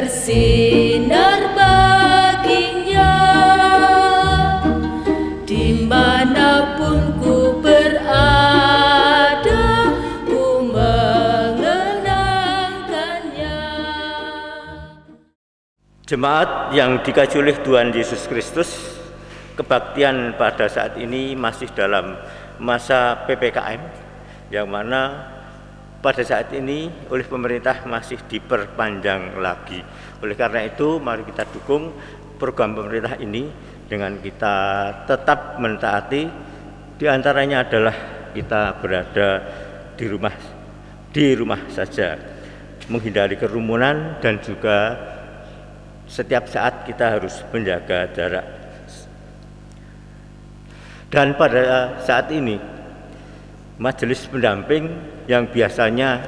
bersinar baginya, dimanapun ku berada, ku mengenangkannya. Jemaat yang dikasihi oleh Tuhan Yesus Kristus, kebaktian pada saat ini masih dalam masa PPKM, yang mana pada saat ini oleh pemerintah masih diperpanjang lagi. Oleh karena itu, mari kita dukung program pemerintah ini dengan kita tetap mentaati. Di antaranya adalah kita berada di rumah saja, menghindari kerumunan, dan juga setiap saat kita harus menjaga jarak. Dan pada saat ini majelis pendamping yang biasanya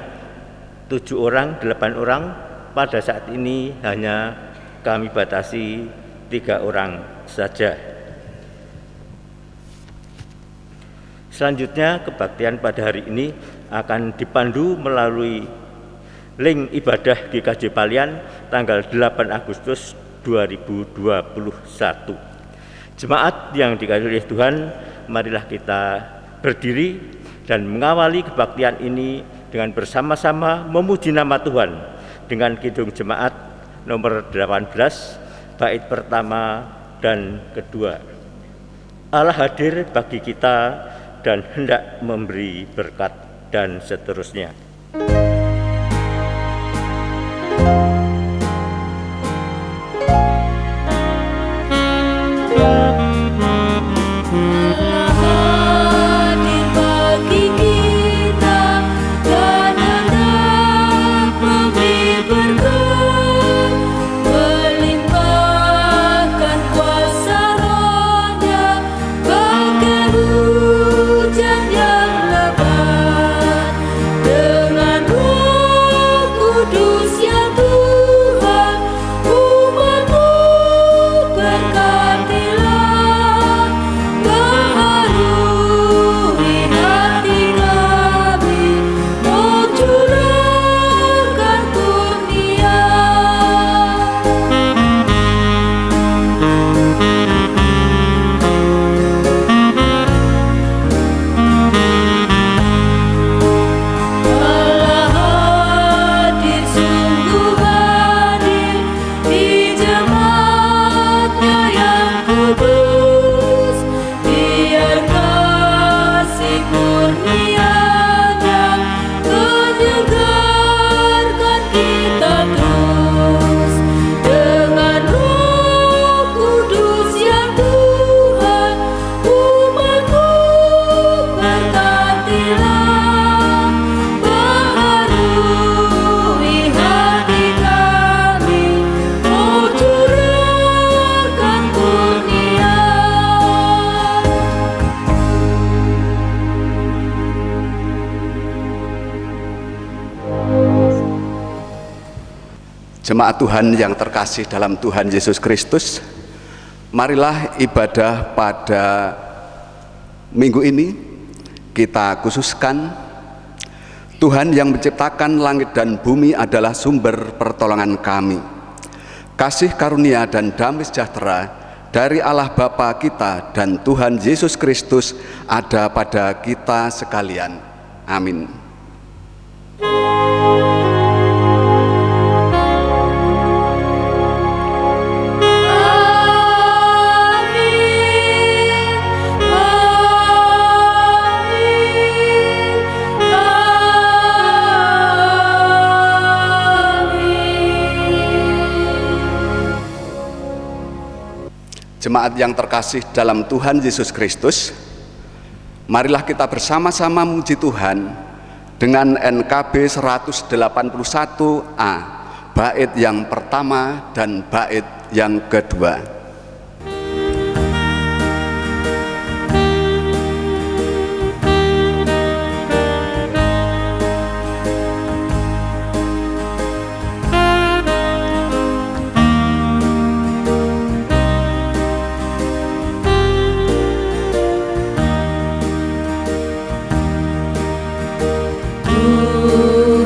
7 orang, 8 orang, pada saat ini hanya kami batasi 3 orang saja. Selanjutnya, kebaktian pada hari ini akan dipandu melalui link ibadah GKJ Palian tanggal 8 Agustus 2021. Jemaat yang dikasihi oleh Tuhan, marilah kita berdiri dan mengawali kebaktian ini dengan bersama-sama memuji nama Tuhan dengan kidung jemaat nomor 18, bait pertama dan kedua. Allah hadir bagi kita dan hendak memberi berkat, dan seterusnya. Jemaat Tuhan yang terkasih dalam Tuhan Yesus Kristus, marilah ibadah pada minggu ini kita khususkan Tuhan yang menciptakan langit dan bumi adalah sumber pertolongan kami. Kasih karunia dan damai sejahtera dari Allah Bapa kita dan Tuhan Yesus Kristus ada pada kita sekalian. Amin. Jemaat yang terkasih dalam Tuhan Yesus Kristus, marilah kita bersama-sama memuji Tuhan dengan NKB 181A, bait yang pertama dan bait yang kedua.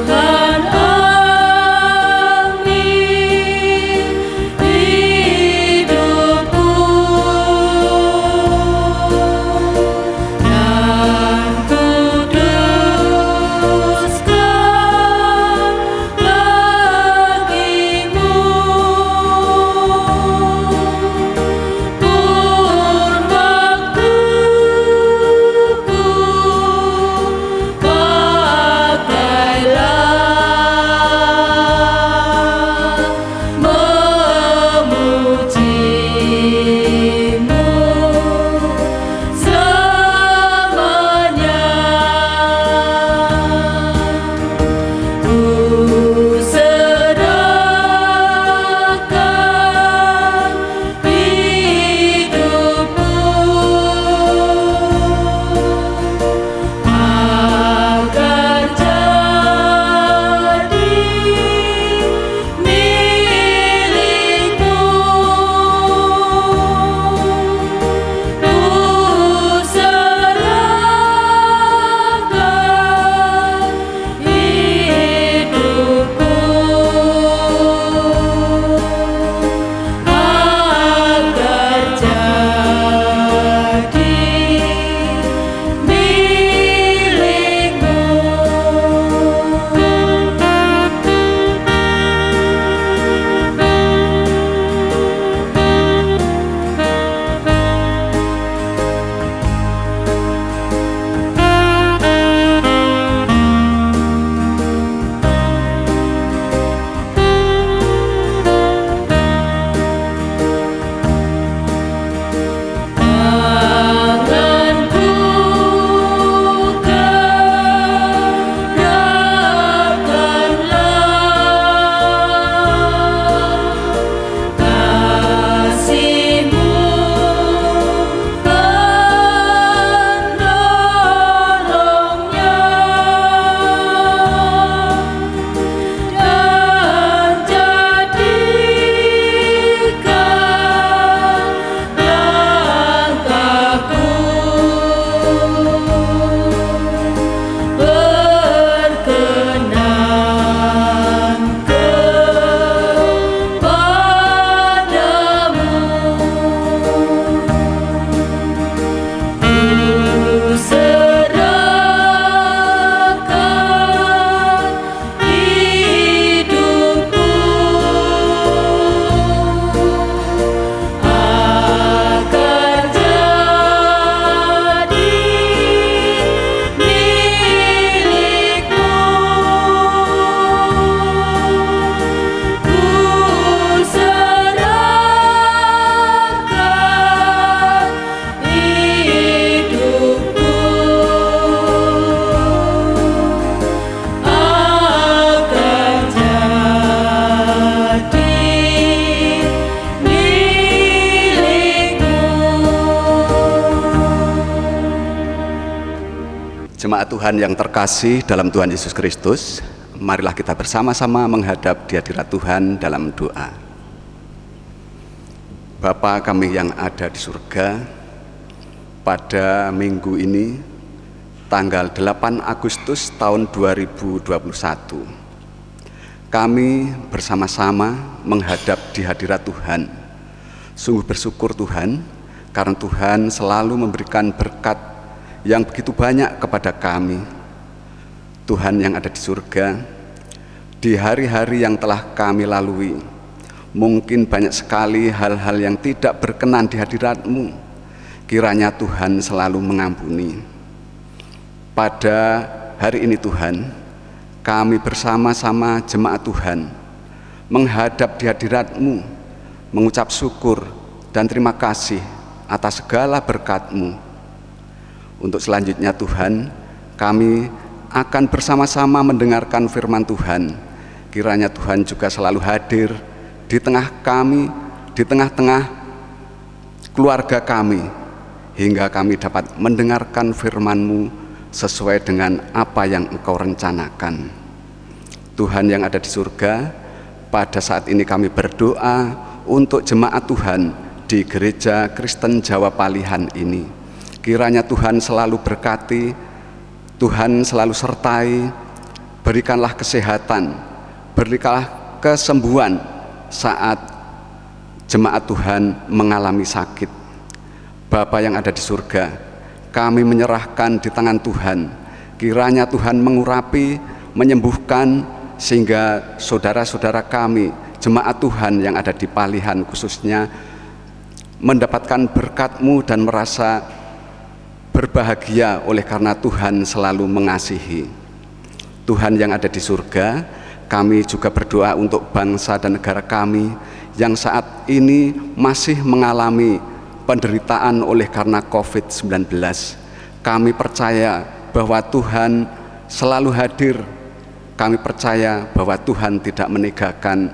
Tuhan, amin. Jemaat Tuhan yang terkasih dalam Tuhan Yesus Kristus, marilah kita bersama-sama menghadap di hadirat Tuhan dalam doa. Bapa kami yang ada di surga, pada minggu ini tanggal 8 Agustus tahun 2021, kami bersama-sama menghadap di hadirat Tuhan. Sungguh bersyukur Tuhan, karena Tuhan selalu memberikan berkat yang begitu banyak kepada kami. Tuhan yang ada di surga, di hari-hari yang telah kami lalui, mungkin banyak sekali hal-hal yang tidak berkenan di hadirat-Mu. Kiranya Tuhan selalu mengampuni. Pada hari ini Tuhan, kami bersama-sama jemaat Tuhan menghadap di hadirat-Mu, mengucap syukur dan terima kasih atas segala berkat-Mu. Untuk selanjutnya Tuhan, kami akan bersama-sama mendengarkan firman Tuhan. Kiranya Tuhan juga selalu hadir di tengah kami, di tengah-tengah keluarga kami, hingga kami dapat mendengarkan firman-Mu sesuai dengan apa yang Engkau rencanakan. Tuhan yang ada di surga, pada saat ini kami berdoa untuk jemaat Tuhan di Gereja Kristen Jawa Palihan ini. Kiranya Tuhan selalu berkati, Tuhan selalu sertai, berikanlah kesehatan, berikanlah kesembuhan saat jemaat Tuhan mengalami sakit. Bapa yang ada di surga, kami menyerahkan di tangan Tuhan. Kiranya Tuhan mengurapi, menyembuhkan, sehingga saudara-saudara kami, jemaat Tuhan yang ada di Palihan khususnya, mendapatkan berkat-Mu dan merasa berbahagia oleh karena Tuhan selalu mengasihi. Tuhan yang ada di surga, kami juga berdoa untuk bangsa dan negara kami yang saat ini masih mengalami penderitaan oleh karena COVID-19. Kami percaya bahwa Tuhan selalu hadir. Kami percaya bahwa Tuhan tidak meninggalkan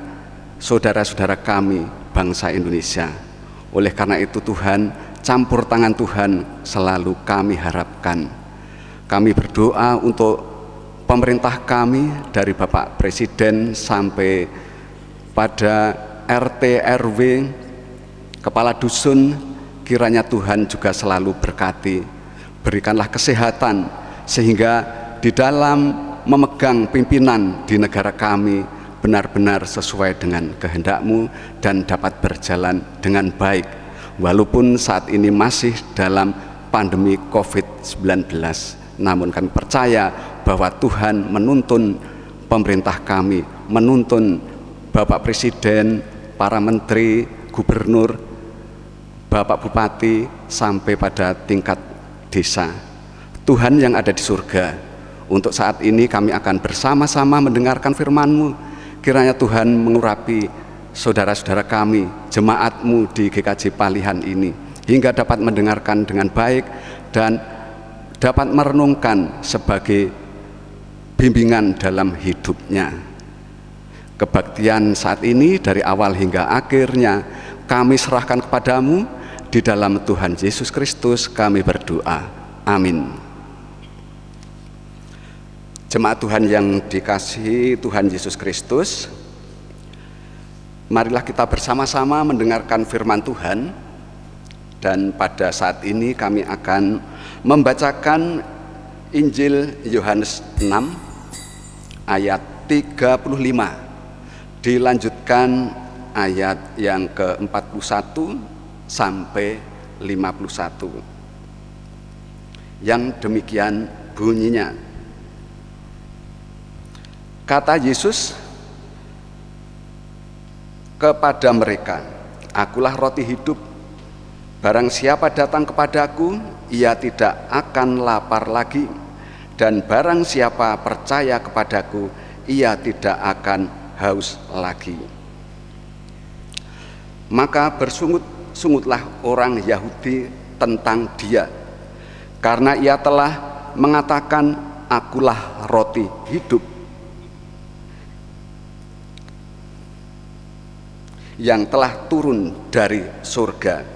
saudara-saudara kami, bangsa Indonesia. Oleh karena itu Tuhan, campur tangan Tuhan selalu kami harapkan. Kami berdoa untuk pemerintah kami, dari Bapak Presiden sampai pada RT, RW, kepala dusun. Kiranya Tuhan juga selalu berkati, berikanlah kesehatan, sehingga di dalam memegang pimpinan di negara kami benar-benar sesuai dengan kehendak-Mu dan dapat berjalan dengan baik, walaupun saat ini masih dalam pandemi COVID-19. Namun kami percaya bahwa Tuhan menuntun pemerintah kami, menuntun Bapak Presiden, para menteri, gubernur, Bapak Bupati, sampai pada tingkat desa. Tuhan yang ada di surga, untuk saat ini kami akan bersama-sama mendengarkan firman-Mu. Kiranya Tuhan mengurapi saudara-saudara kami, jemaat-Mu di GKJ Palihan ini, hingga dapat mendengarkan dengan baik dan dapat merenungkan sebagai bimbingan dalam hidupnya. Kebaktian saat ini dari awal hingga akhirnya kami serahkan kepadamu. Di dalam Tuhan Yesus Kristus kami berdoa. Amin. Jemaat Tuhan yang dikasihi Tuhan Yesus Kristus, marilah kita bersama-sama mendengarkan firman Tuhan. Dan pada saat ini kami akan membacakan Injil Yohanes 6 ayat 35, dilanjutkan ayat yang ke-41 sampai 51. Yang demikian bunyinya. Kata Yesus kepada mereka, "Akulah roti hidup. Barang siapa datang kepadaku, ia tidak akan lapar lagi. Dan barang siapa percaya kepadaku, ia tidak akan haus lagi." Maka bersungut-sungutlah orang Yahudi tentang Dia, karena Ia telah mengatakan, "Akulah roti hidup yang telah turun dari surga."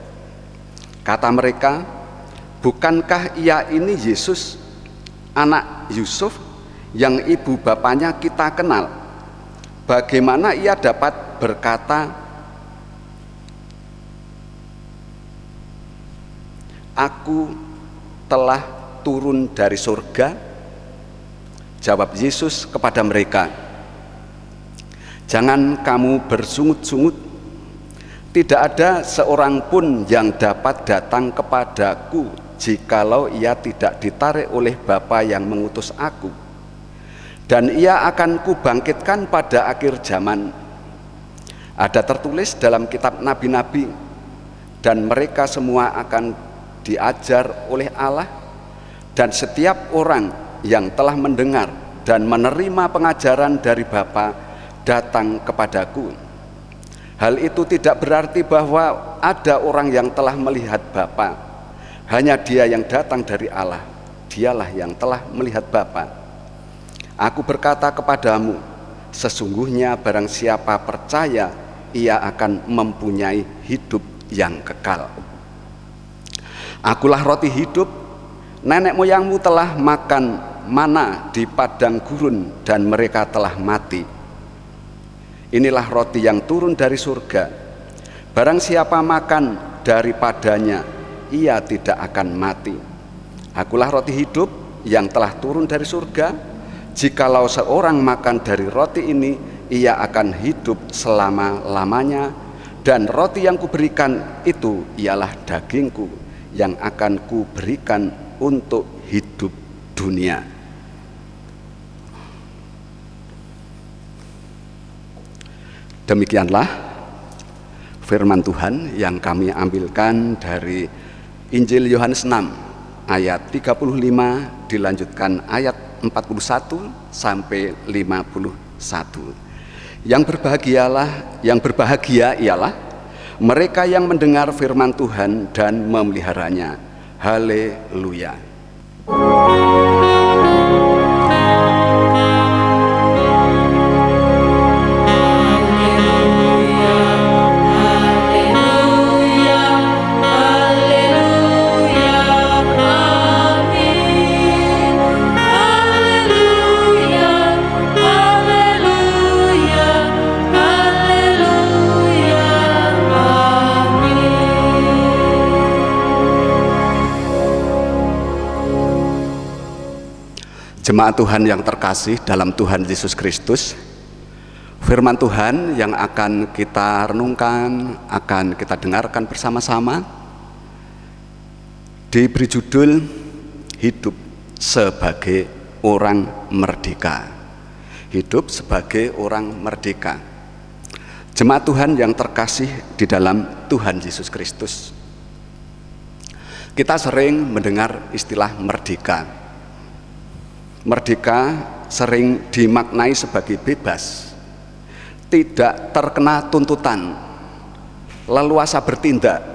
Kata mereka, "Bukankah Ia ini Yesus, anak Yusuf yang ibu bapaknya kita kenal. Bagaimana ia dapat berkata, "Aku telah turun dari surga"? Jawab Yesus kepada mereka, "Jangan kamu bersungut-sungut. Tidak ada seorang pun yang dapat datang kepadaku jikalau ia tidak ditarik oleh Bapa yang mengutus aku. Dan ia akan kubangkitkan pada akhir zaman. Ada tertulis dalam kitab nabi-nabi, dan mereka semua akan diajar oleh Allah, dan setiap orang yang telah mendengar dan menerima pengajaran dari Bapa datang kepadaku. Hal itu tidak berarti bahwa ada orang yang telah melihat Bapa. Hanya Dia yang datang dari Allah. Dialah yang telah melihat Bapa. Aku berkata kepadamu, sesungguhnya barang siapa percaya, ia akan mempunyai hidup yang kekal. Akulah roti hidup. Nenek moyangmu telah makan mana di padang gurun dan mereka telah mati. Inilah roti yang turun dari surga. Barang siapa makan daripadanya, ia tidak akan mati. Akulah roti hidup yang telah turun dari surga. Jikalau seorang makan dari roti ini, ia akan hidup selama-lamanya. Dan roti yang kuberikan itu ialah dagingku yang akan kuberikan untuk hidup dunia. Demikianlah firman Tuhan yang kami ambilkan dari Injil Yohanes 6 ayat 35 dilanjutkan ayat 41 sampai 51. Yang berbahagia ialah mereka yang mendengar firman Tuhan dan memeliharanya. Haleluya. Jemaat Tuhan yang terkasih dalam Tuhan Yesus Kristus, firman Tuhan yang akan kita renungkan, akan kita dengarkan bersama-sama, diberi judul Hidup sebagai Orang Merdeka. Hidup sebagai orang merdeka. Jemaat Tuhan yang terkasih di dalam Tuhan Yesus Kristus, kita sering mendengar istilah merdeka. Merdeka sering dimaknai sebagai bebas, tidak terkena tuntutan, leluasa bertindak,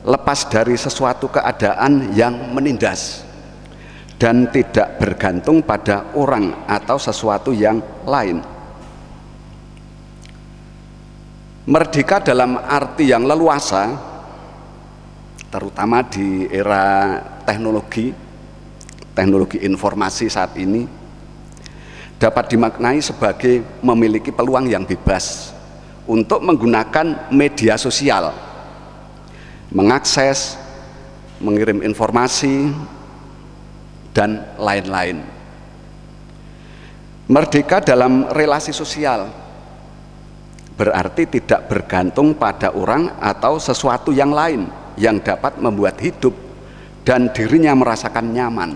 lepas dari sesuatu keadaan yang menindas, dan tidak bergantung pada orang atau sesuatu yang lain. Merdeka dalam arti yang leluasa, terutama di era teknologi informasi saat ini, dapat dimaknai sebagai memiliki peluang yang bebas untuk menggunakan media sosial, mengakses, mengirim informasi, dan lain-lain. Merdeka dalam relasi sosial berarti tidak bergantung pada orang atau sesuatu yang lain yang dapat membuat hidup dan dirinya merasakan nyaman,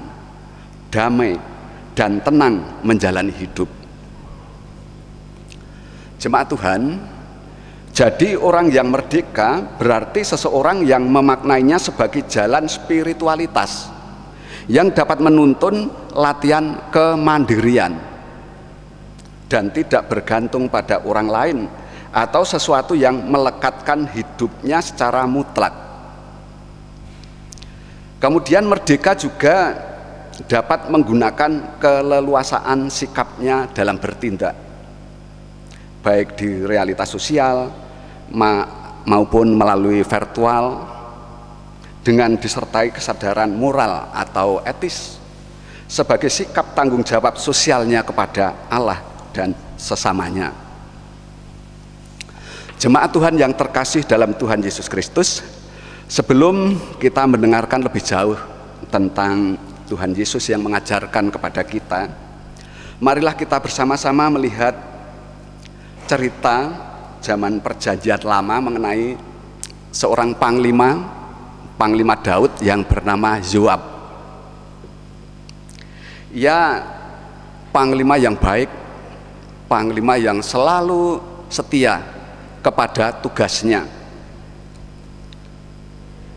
damai, dan tenang menjalani hidup. Jemaat Tuhan, jadi orang yang merdeka berarti seseorang yang memaknainya sebagai jalan spiritualitas yang dapat menuntun latihan kemandirian dan tidak bergantung pada orang lain atau sesuatu yang melekatkan hidupnya secara mutlak. Kemudian merdeka juga dapat menggunakan keleluasaan sikapnya dalam bertindak, baik di realitas sosial maupun melalui virtual, dengan disertai kesadaran moral atau etis, sebagai sikap tanggung jawab sosialnya kepada Allah dan sesamanya. Jemaat Tuhan yang terkasih dalam Tuhan Yesus Kristus, sebelum kita mendengarkan lebih jauh tentang Tuhan Yesus yang mengajarkan kepada kita, marilah kita bersama-sama melihat cerita zaman Perjanjian Lama mengenai seorang Panglima Daud yang bernama Yoab. Ia panglima yang baik, panglima yang selalu setia kepada tugasnya.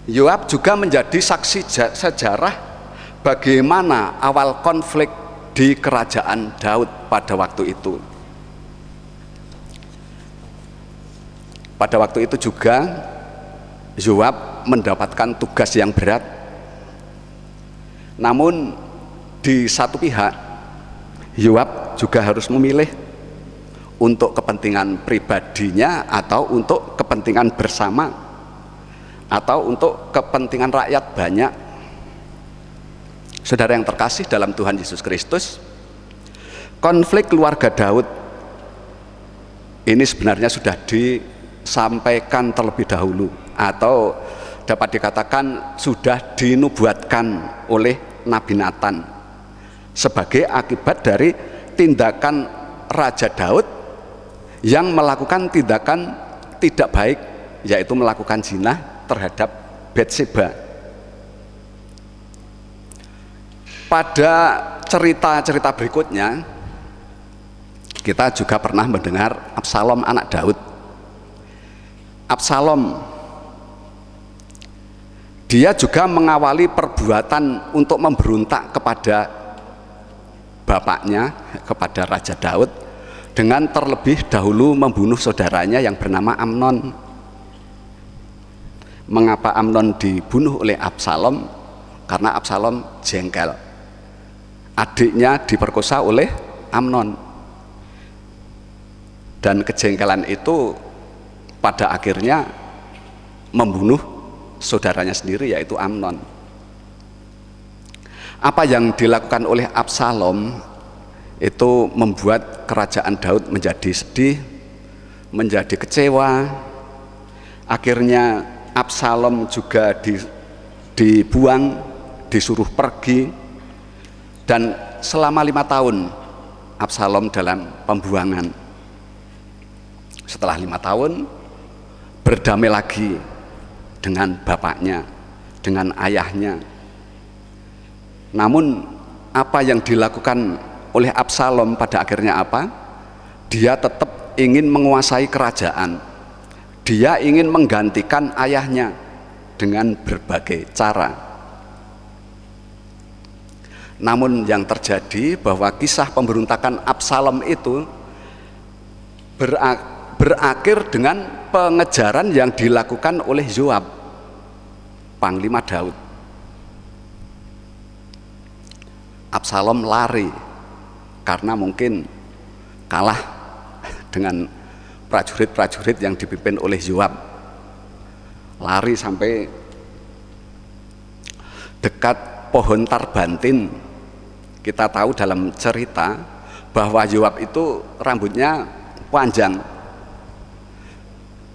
Yoab juga menjadi saksi sejarah bagaimana awal konflik di kerajaan Daud pada waktu itu. Pada waktu itu juga Yoab mendapatkan tugas yang berat. Namun di satu pihak Yoab juga harus memilih untuk kepentingan pribadinya atau untuk kepentingan bersama atau untuk kepentingan rakyat banyak. Saudara yang terkasih dalam Tuhan Yesus Kristus, konflik keluarga Daud ini sebenarnya sudah disampaikan terlebih dahulu, atau dapat dikatakan sudah dinubuatkan oleh Nabi Nathan sebagai akibat dari tindakan Raja Daud yang melakukan tindakan tidak baik, yaitu melakukan zina terhadap Batseba. Pada cerita-cerita berikutnya kita juga pernah mendengar Absalom anak Daud. Absalom dia juga mengawali perbuatan untuk memberontak kepada bapaknya, kepada Raja Daud, dengan terlebih dahulu membunuh saudaranya yang bernama Amnon. Mengapa Amnon dibunuh oleh Absalom? Karena Absalom jengkel, adiknya diperkosa oleh Amnon, dan kejengkelan itu pada akhirnya membunuh saudaranya sendiri, yaitu Amnon. Apa yang dilakukan oleh Absalom itu membuat kerajaan Daud menjadi sedih, menjadi kecewa. Akhirnya Absalom juga dibuang, disuruh pergi, dan selama 5 tahun Absalom dalam pembuangan. Setelah 5 tahun berdamai lagi dengan bapaknya, dengan ayahnya. Namun apa yang dilakukan oleh Absalom pada akhirnya apa? Dia tetap ingin menguasai kerajaan. Dia ingin menggantikan ayahnya dengan berbagai cara. Namun yang terjadi bahwa kisah pemberontakan Absalom itu berakhir dengan pengejaran yang dilakukan oleh Yoab, Panglima Daud. Absalom lari karena mungkin kalah dengan prajurit-prajurit yang dipimpin oleh Yoab. Lari sampai dekat pohon Tarbantin. Kita tahu dalam cerita bahwa Yoab itu rambutnya panjang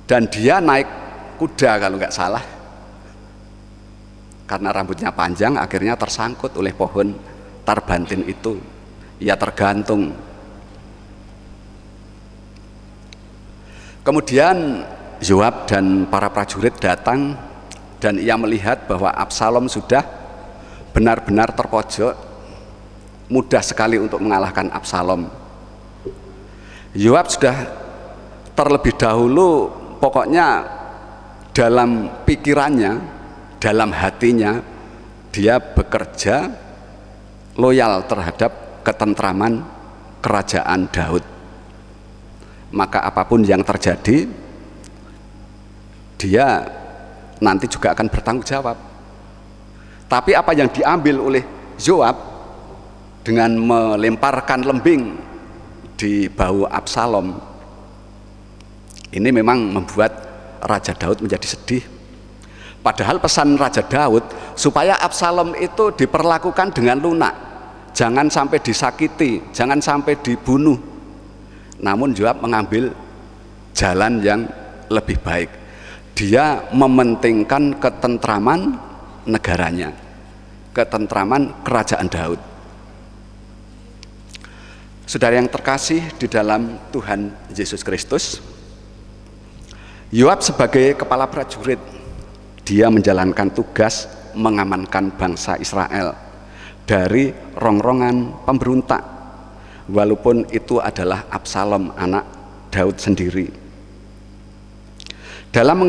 dan dia naik kuda kalau nggak salah. Karena rambutnya panjang, akhirnya tersangkut oleh pohon Tarbantin itu. Ia tergantung. Kemudian Yoab dan para prajurit datang dan ia melihat bahwa Absalom sudah benar-benar terpojok, mudah sekali untuk mengalahkan Absalom. Yoab sudah terlebih dahulu, pokoknya dalam pikirannya, dalam hatinya, dia bekerja loyal terhadap ketentraman kerajaan Daud. Maka apapun yang terjadi, dia nanti juga akan bertanggung jawab. Tapi apa yang diambil oleh Yoab dengan melemparkan lembing di bahu Absalom, ini memang membuat Raja Daud menjadi sedih. Padahal pesan Raja Daud supaya Absalom itu diperlakukan dengan lunak, jangan sampai disakiti, jangan sampai dibunuh. Namun Yoab mengambil jalan yang lebih baik. Dia mementingkan ketentraman negaranya, ketentraman kerajaan Daud. Saudara yang terkasih di dalam Tuhan Yesus Kristus, Yoab sebagai kepala prajurit, dia menjalankan tugas mengamankan bangsa Israel dari rongrongan pemberontak, walaupun itu adalah Absalom, anak Daud sendiri. Dalam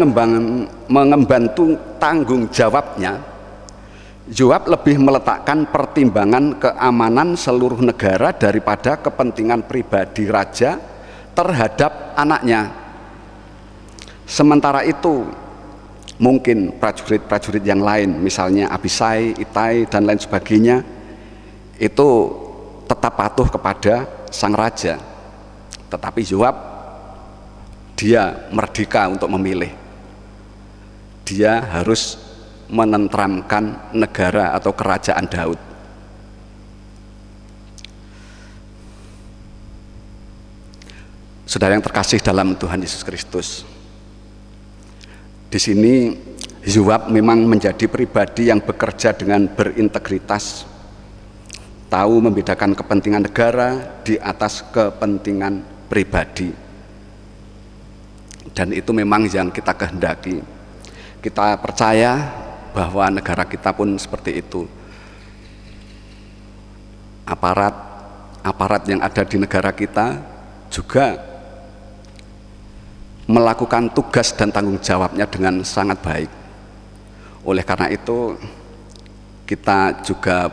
mengembantu tanggung jawabnya, Yoab lebih meletakkan pertimbangan keamanan seluruh negara daripada kepentingan pribadi raja terhadap anaknya. Sementara itu, mungkin prajurit-prajurit yang lain, misalnya Abisai, Itai, dan lain sebagainya, itu tetap patuh kepada sang raja. Tetapi Yoab, dia merdeka untuk memilih. Dia harus menenteramkan negara atau kerajaan Daud. Saudara yang terkasih dalam Tuhan Yesus Kristus, di sini Yoab memang menjadi pribadi yang bekerja dengan berintegritas, tahu membedakan kepentingan negara di atas kepentingan pribadi. Dan itu memang yang kita kehendaki. Kita percaya bahwa negara kita pun seperti itu. Aparat yang ada di negara kita juga melakukan tugas dan tanggung jawabnya dengan sangat baik. Oleh karena itu kita juga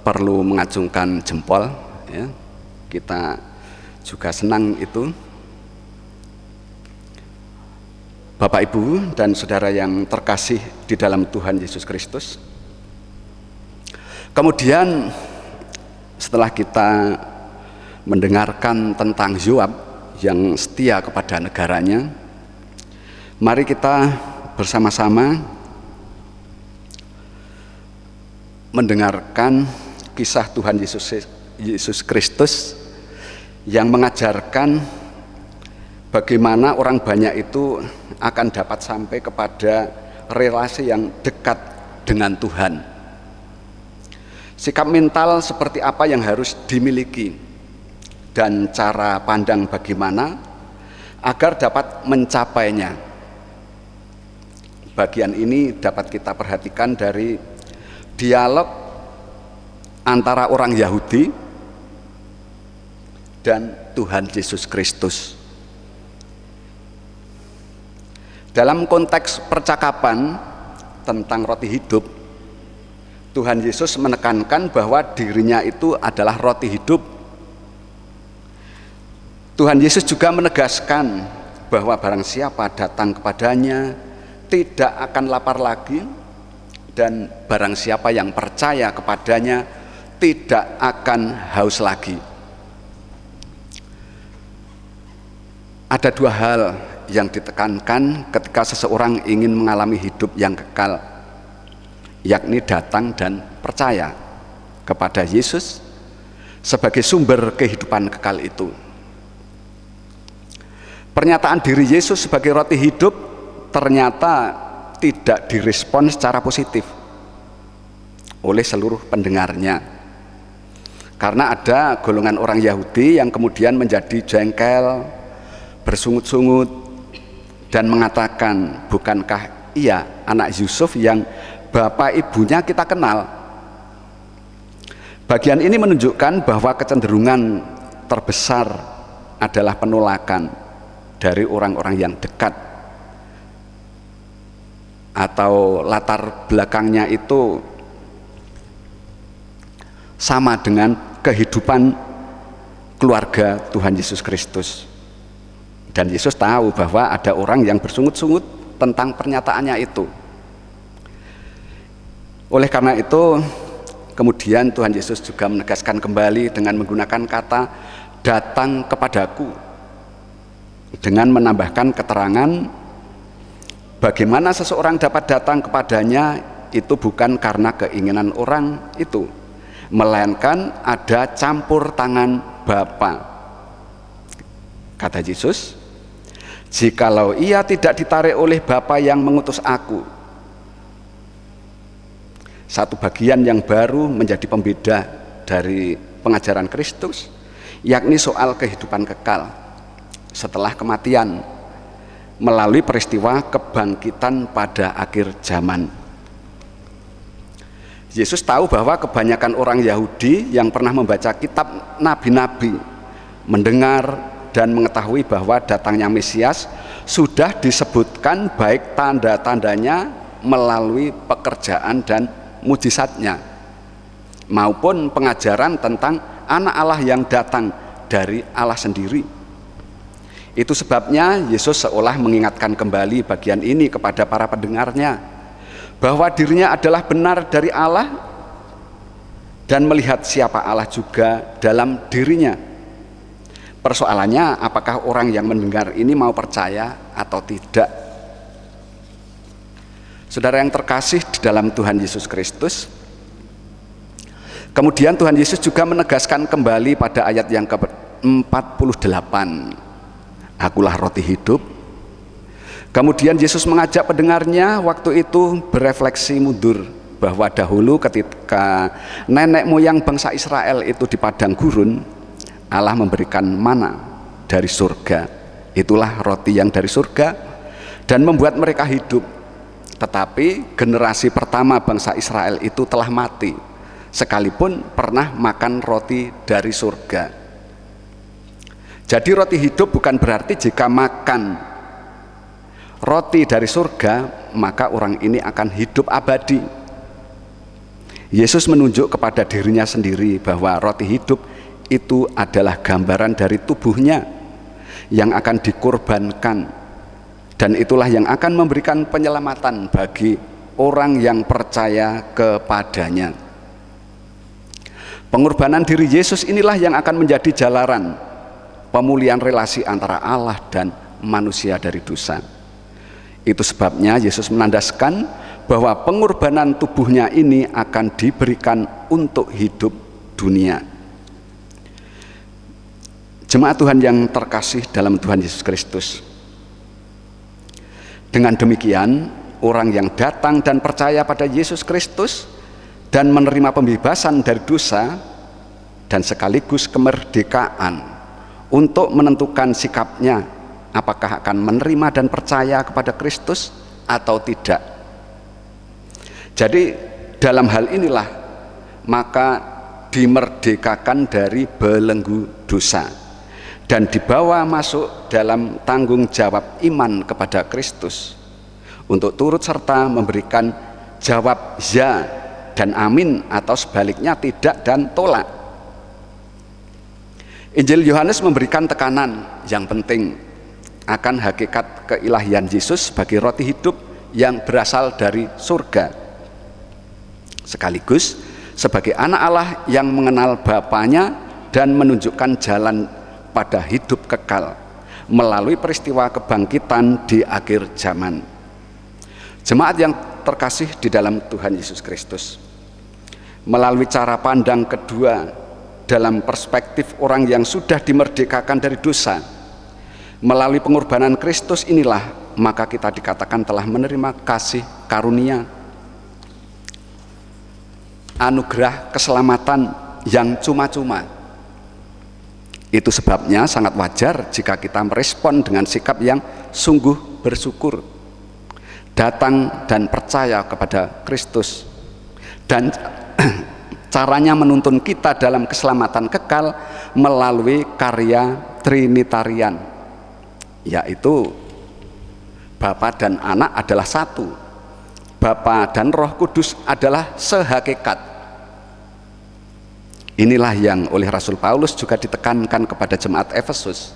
perlu mengacungkan jempol, ya. Kita juga senang itu. Bapak, Ibu, dan saudara yang terkasih di dalam Tuhan Yesus Kristus. Kemudian setelah kita mendengarkan tentang Yoab yang setia kepada negaranya, mari kita bersama-sama mendengarkan kisah Tuhan Yesus Kristus yang mengajarkan bagaimana orang banyak itu akan dapat sampai kepada relasi yang dekat dengan Tuhan. Sikap mental seperti apa yang harus dimiliki dan cara pandang bagaimana agar dapat mencapainya. Bagian ini dapat kita perhatikan dari dialog antara orang Yahudi dan Tuhan Yesus Kristus. Dalam konteks percakapan tentang roti hidup, Tuhan Yesus menekankan bahwa dirinya itu adalah roti hidup. Tuhan Yesus juga menegaskan bahwa barang siapa datang kepadanya tidak akan lapar lagi, dan barang siapa yang percaya kepadanya tidak akan haus lagi. Ada dua hal yang ditekankan ketika seseorang ingin mengalami hidup yang kekal, yakni datang dan percaya kepada Yesus sebagai sumber kehidupan kekal itu. Pernyataan diri Yesus sebagai roti hidup ternyata tidak direspon secara positif oleh seluruh pendengarnya, karena ada golongan orang Yahudi yang kemudian menjadi jengkel, bersungut-sungut, dan mengatakan, bukankah ia anak Yusuf yang bapak ibunya kita kenal? Bagian ini menunjukkan bahwa kecenderungan terbesar adalah penolakan dari orang-orang yang dekat atau latar belakangnya itu sama dengan kehidupan keluarga Tuhan Yesus Kristus. Dan Yesus tahu bahwa ada orang yang bersungut-sungut tentang pernyataannya itu. Oleh karena itu, kemudian Tuhan Yesus juga menegaskan kembali dengan menggunakan kata datang kepadaku, dengan menambahkan keterangan bagaimana seseorang dapat datang kepadanya itu bukan karena keinginan orang itu, melainkan ada campur tangan Bapa. Kata Yesus, jikalau ia tidak ditarik oleh Bapa yang mengutus aku. Satu bagian yang baru menjadi pembeda dari pengajaran Kristus, yakni soal kehidupan kekal setelah kematian melalui peristiwa kebangkitan pada akhir zaman. Yesus tahu bahwa kebanyakan orang Yahudi yang pernah membaca kitab nabi-nabi, mendengar dan mengetahui bahwa datangnya Mesias sudah disebutkan baik tanda-tandanya melalui pekerjaan dan mujizatnya, maupun pengajaran tentang anak Allah yang datang dari Allah sendiri. Itu sebabnya Yesus seolah mengingatkan kembali bagian ini kepada para pendengarnya, bahwa dirinya adalah benar dari Allah dan melihat siapa Allah juga dalam dirinya. Persoalannya, apakah orang yang mendengar ini mau percaya atau tidak? Saudara yang terkasih di dalam Tuhan Yesus Kristus, kemudian Tuhan Yesus juga menegaskan kembali pada ayat yang ke-48, akulah roti hidup. Kemudian Yesus mengajak pendengarnya waktu itu berefleksi mundur, bahwa dahulu ketika nenek moyang bangsa Israel itu di padang gurun, Allah memberikan mana dari surga. Itulah roti yang dari surga dan membuat mereka hidup. Tetapi generasi pertama bangsa Israel itu telah mati, sekalipun pernah makan roti dari surga. Jadi roti hidup bukan berarti jika makan roti dari surga maka orang ini akan hidup abadi. Yesus menunjuk kepada dirinya sendiri bahwa roti hidup itu adalah gambaran dari tubuhnya yang akan dikorbankan, dan itulah yang akan memberikan penyelamatan bagi orang yang percaya kepadanya. Pengorbanan diri Yesus inilah yang akan menjadi jalaran pemulihan relasi antara Allah dan manusia dari dosa. Itu sebabnya Yesus menandaskan bahwa pengorbanan tubuhnya ini akan diberikan untuk hidup dunia. Jemaat Tuhan yang terkasih dalam Tuhan Yesus Kristus, dengan demikian orang yang datang dan percaya pada Yesus Kristus dan menerima pembebasan dari dosa dan sekaligus kemerdekaan untuk menentukan sikapnya, apakah akan menerima dan percaya kepada Kristus atau tidak. Jadi dalam hal inilah maka dimerdekakan dari belenggu dosa dan dibawa masuk dalam tanggung jawab iman kepada Kristus untuk turut serta memberikan jawab ya dan amin, atau sebaliknya tidak dan tolak. Injil Yohanes memberikan tekanan yang penting akan hakikat keilahian Yesus sebagai roti hidup yang berasal dari surga, sekaligus sebagai anak Allah yang mengenal Bapanya dan menunjukkan jalan pada hidup kekal melalui peristiwa kebangkitan di akhir zaman. Jemaat yang terkasih di dalam Tuhan Yesus Kristus, melalui cara pandang kedua dalam perspektif orang yang sudah dimerdekakan dari dosa melalui pengorbanan Kristus inilah maka kita dikatakan telah menerima kasih karunia, anugerah keselamatan yang cuma-cuma. Itu sebabnya sangat wajar jika kita merespon dengan sikap yang sungguh bersyukur, datang dan percaya kepada Kristus, dan caranya menuntun kita dalam keselamatan kekal melalui karya Trinitarian, yaitu Bapa dan Anak adalah satu, Bapa dan Roh Kudus adalah sehakikat. Inilah yang oleh Rasul Paulus juga ditekankan kepada jemaat Efesus,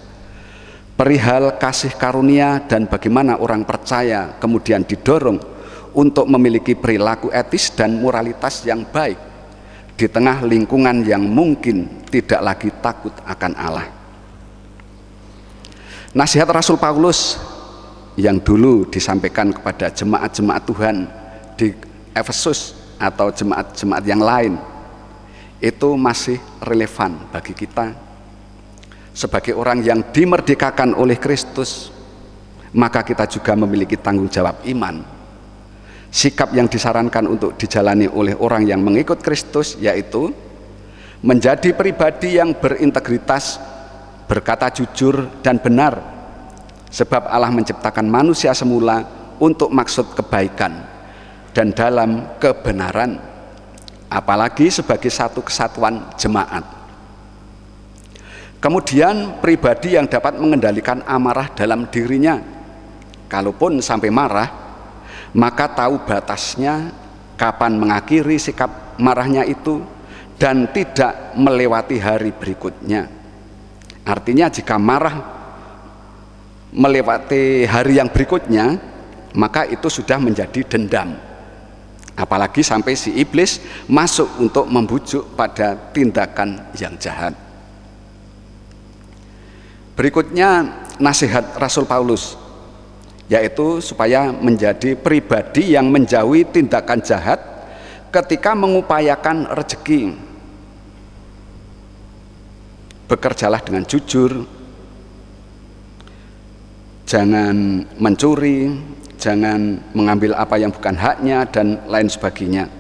perihal kasih karunia dan bagaimana orang percaya kemudian didorong untuk memiliki perilaku etis dan moralitas yang baik di tengah lingkungan yang mungkin tidak lagi takut akan Allah. Nasihat Rasul Paulus yang dulu disampaikan kepada jemaat-jemaat Tuhan di Efesus atau jemaat-jemaat yang lain, itu masih relevan bagi kita. Sebagai orang yang dimerdekakan oleh Kristus, maka kita juga memiliki tanggung jawab iman. Sikap yang disarankan untuk dijalani oleh orang yang mengikut Kristus yaitu menjadi pribadi yang berintegritas, berkata jujur dan benar, sebab Allah menciptakan manusia semula untuk maksud kebaikan dan dalam kebenaran, apalagi sebagai satu kesatuan jemaat. Kemudian pribadi yang dapat mengendalikan amarah dalam dirinya, kalaupun sampai marah, maka tahu batasnya, kapan mengakhiri sikap marahnya itu, dan tidak melewati hari berikutnya. Artinya jika marah melewati hari yang berikutnya, maka itu sudah menjadi dendam. Apalagi sampai si iblis masuk untuk membujuk pada tindakan yang jahat. Berikutnya nasihat Rasul Paulus, yaitu supaya menjadi pribadi yang menjauhi tindakan jahat ketika mengupayakan rezeki. Bekerjalah dengan jujur, jangan mencuri, jangan mengambil apa yang bukan haknya, dan lain sebagainya.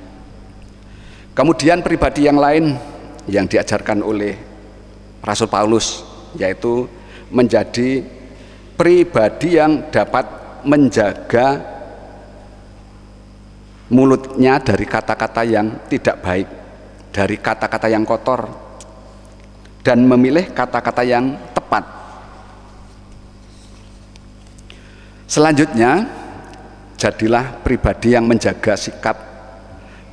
Kemudian pribadi yang lain yang diajarkan oleh Rasul Paulus, yaitu menjadi pribadi yang dapat menjaga mulutnya dari kata-kata yang tidak baik, dari kata-kata yang kotor, dan memilih kata-kata yang tepat. Selanjutnya, jadilah pribadi yang menjaga sikap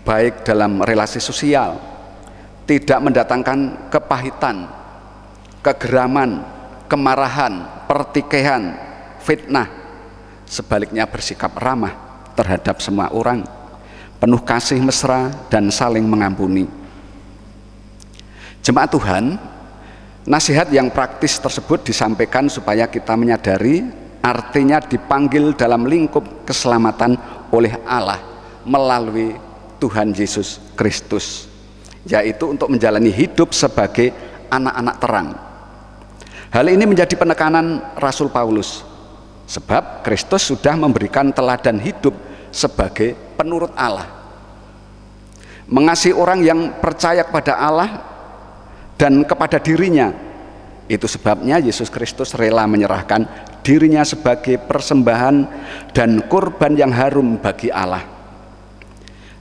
baik dalam relasi sosial, tidak mendatangkan kepahitan, kegeraman, kemarahan, pertikaian, fitnah. Sebaliknya bersikap ramah terhadap semua orang, penuh kasih mesra dan saling mengampuni. Jemaat Tuhan, nasihat yang praktis tersebut disampaikan supaya kita menyadari artinya dipanggil dalam lingkup keselamatan oleh Allah melalui Tuhan Yesus Kristus, yaitu untuk menjalani hidup sebagai anak-anak terang. Hal ini menjadi penekanan Rasul Paulus, sebab Kristus sudah memberikan teladan hidup sebagai penurut Allah, mengasihi orang yang percaya kepada Allah dan kepada dirinya. Itu sebabnya Yesus Kristus rela menyerahkan dirinya sebagai persembahan dan kurban yang harum bagi Allah.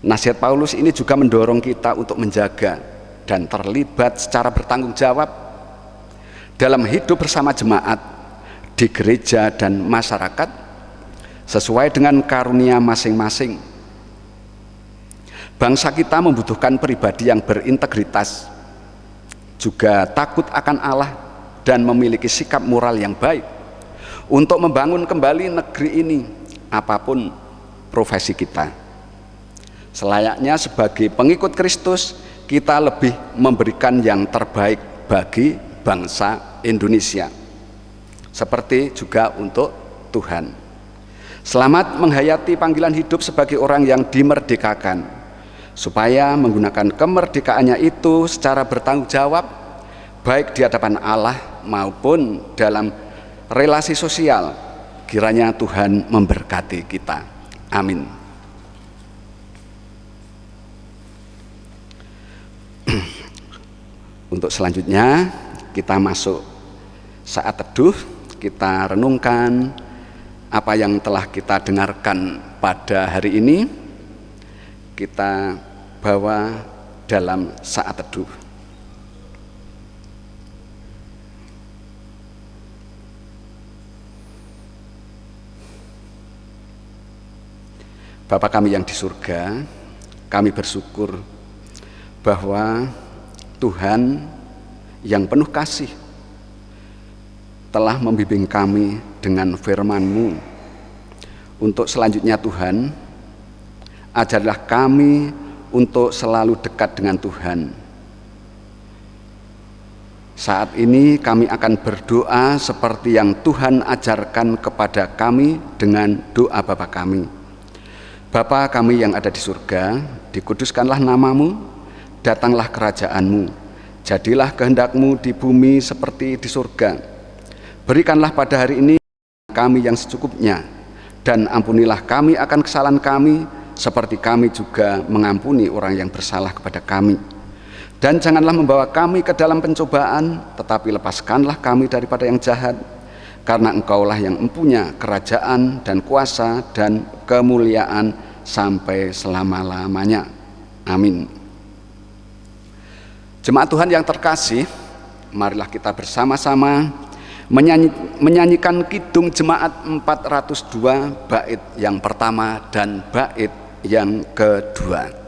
Nasihat Paulus ini juga mendorong kita untuk menjaga dan terlibat secara bertanggung jawab dalam hidup bersama jemaat, di gereja dan masyarakat, sesuai dengan karunia masing-masing. Bangsa kita membutuhkan pribadi yang berintegritas, juga takut akan Allah dan memiliki sikap moral yang baik untuk membangun kembali negeri ini, apapun profesi kita. Selayaknya sebagai pengikut Kristus, kita lebih memberikan yang terbaik bagi bangsa Indonesia, seperti juga untuk Tuhan. Selamat menghayati panggilan hidup sebagai orang yang dimerdekakan, supaya menggunakan kemerdekaannya itu secara bertanggung jawab, baik di hadapan Allah maupun dalam relasi sosial. Kiranya Tuhan memberkati kita. Amin. Untuk selanjutnya kita masuk saat teduh, kita renungkan apa yang telah kita dengarkan pada hari ini, kita bawa dalam saat teduh. Bapa kami yang di surga, kami bersyukur bahwa Tuhan yang penuh kasih telah membimbing kami dengan firman-Mu. Untuk selanjutnya Tuhan, ajarlah kami untuk selalu dekat dengan Tuhan. Saat ini kami akan berdoa seperti yang Tuhan ajarkan kepada kami dengan doa Bapa kami. Bapa kami yang ada di surga, dikuduskanlah nama-Mu, datanglah kerajaan-Mu. Jadilah kehendak-Mu di bumi seperti di surga. Berikanlah pada hari ini kami yang secukupnya, dan ampunilah kami akan kesalahan kami, seperti kami juga mengampuni orang yang bersalah kepada kami. Dan janganlah membawa kami ke dalam pencobaan, tetapi lepaskanlah kami daripada yang jahat, karena Engkaulah yang mempunyai kerajaan dan kuasa dan kemuliaan sampai selama-lamanya. Amin. Jemaat Tuhan yang terkasih, marilah kita bersama-sama menyanyikan Kidung Jemaat 402 bait yang pertama dan bait yang kedua.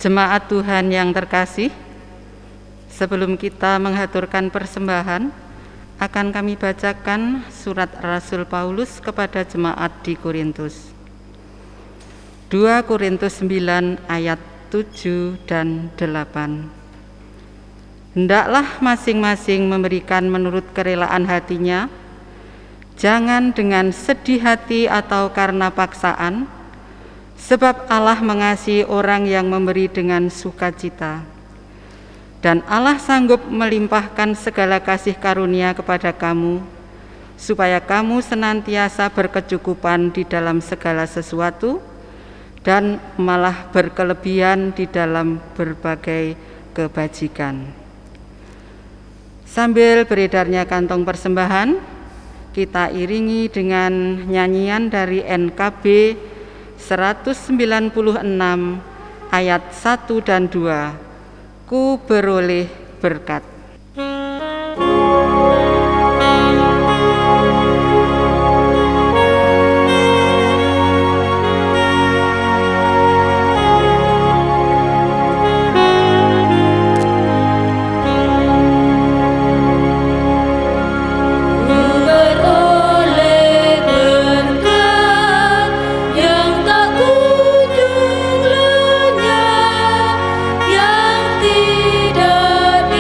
Jemaat Tuhan yang terkasih, sebelum kita menghaturkan persembahan, akan kami bacakan surat Rasul Paulus kepada jemaat di Korintus. 2 Korintus 9 ayat 7 dan 8. Hendaklah masing-masing memberikan menurut kerelaan hatinya, jangan dengan sedih hati atau karena paksaan, sebab Allah mengasihi orang yang memberi dengan sukacita. Dan Allah sanggup melimpahkan segala kasih karunia kepada kamu, supaya kamu senantiasa berkecukupan di dalam segala sesuatu, dan malah berkelebihan di dalam berbagai kebajikan. Sambil beredarnya kantong persembahan, kita iringi dengan nyanyian dari NKB 196 ayat 1 dan 2, Ku beroleh berkat. Yang tidak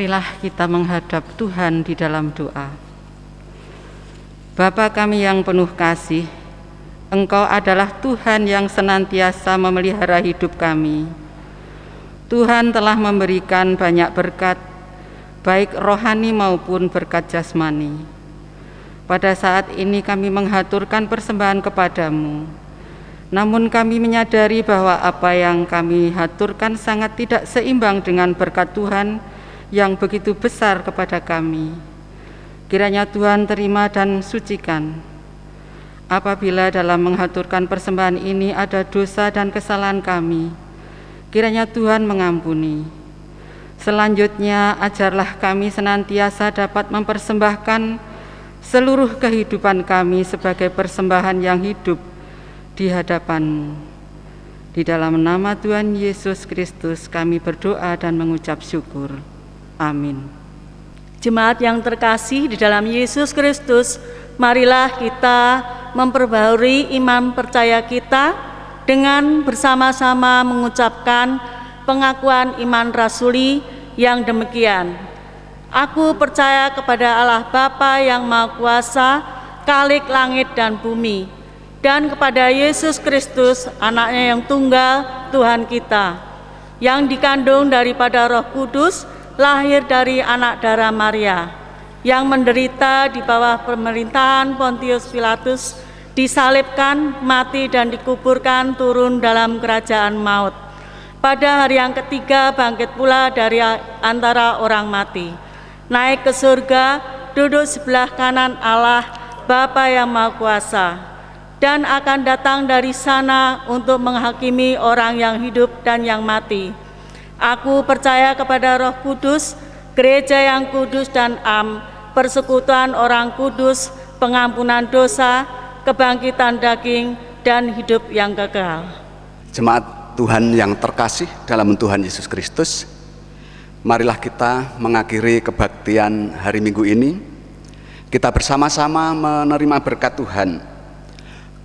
Marilah kita menghadap Tuhan di dalam doa. Bapa kami yang penuh kasih, Engkau adalah Tuhan yang senantiasa memelihara hidup kami. Tuhan telah memberikan banyak berkat, baik rohani maupun berkat jasmani. Pada saat ini kami menghaturkan persembahan kepadamu. Namun kami menyadari bahwa apa yang kami haturkan sangat tidak seimbang dengan berkat Tuhan yang begitu besar kepada kami. Kiranya Tuhan terima dan sucikan. Apabila dalam menghaturkan persembahan ini ada dosa dan kesalahan kami, kiranya Tuhan mengampuni. Selanjutnya, ajarlah kami senantiasa dapat mempersembahkan seluruh kehidupan kami sebagai persembahan yang hidup di hadapan-Mu. Di dalam nama Tuhan Yesus Kristus kami berdoa dan mengucap syukur. Amin. Jemaat yang terkasih di dalam Yesus Kristus, marilah kita memperbaharui iman percaya kita dengan bersama-sama mengucapkan pengakuan iman rasuli yang demikian. Aku percaya kepada Allah Bapa yang Maha Kuasa, Khalik langit dan bumi, dan kepada Yesus Kristus, Anaknya yang tunggal, Tuhan kita, yang dikandung daripada Roh Kudus, lahir dari anak darah Maria, yang menderita di bawah pemerintahan Pontius Pilatus, disalibkan, mati dan dikuburkan, turun dalam kerajaan maut. Pada hari yang ketiga bangkit pula dari antara orang mati, naik ke surga, duduk sebelah kanan Allah Bapa yang Maha Kuasa, dan akan datang dari sana untuk menghakimi orang yang hidup dan yang mati. Aku percaya kepada Roh Kudus, gereja yang kudus dan am, persekutuan orang kudus, pengampunan dosa, kebangkitan daging, dan hidup yang kekal. Jemaat Tuhan yang terkasih dalam Tuhan Yesus Kristus, marilah kita mengakhiri kebaktian hari Minggu ini. Kita bersama-sama menerima berkat Tuhan.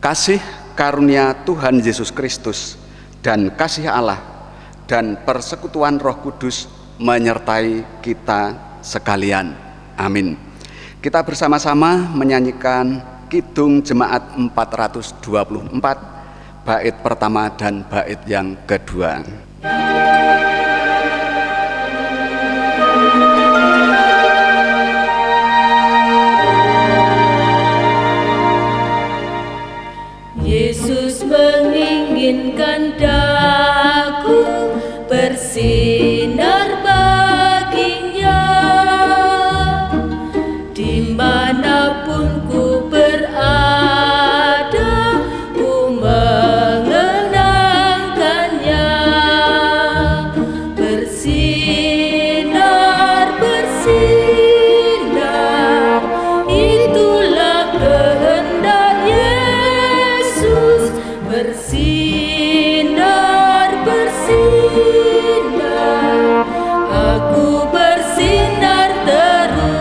Kasih karunia Tuhan Yesus Kristus dan kasih Allah dan persekutuan Roh Kudus menyertai kita sekalian. Amin. Kita bersama-sama menyanyikan Kidung Jemaat 424, bait pertama dan bait yang kedua. Yesus menginginkan daku bersinar baginya, dimanapun ku berada, ku mengenangkannya. Bersinar, bersinar, itulah kehendak Yesus. Bersinar, bersinar, aku bersinar terus.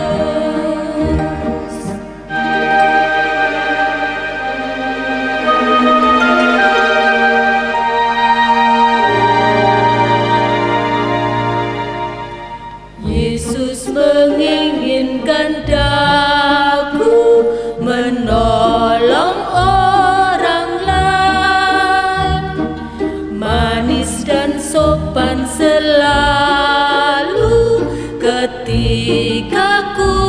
Yesus menginginkan daku menolong orang lain, manis dan sopan selalu ketika ku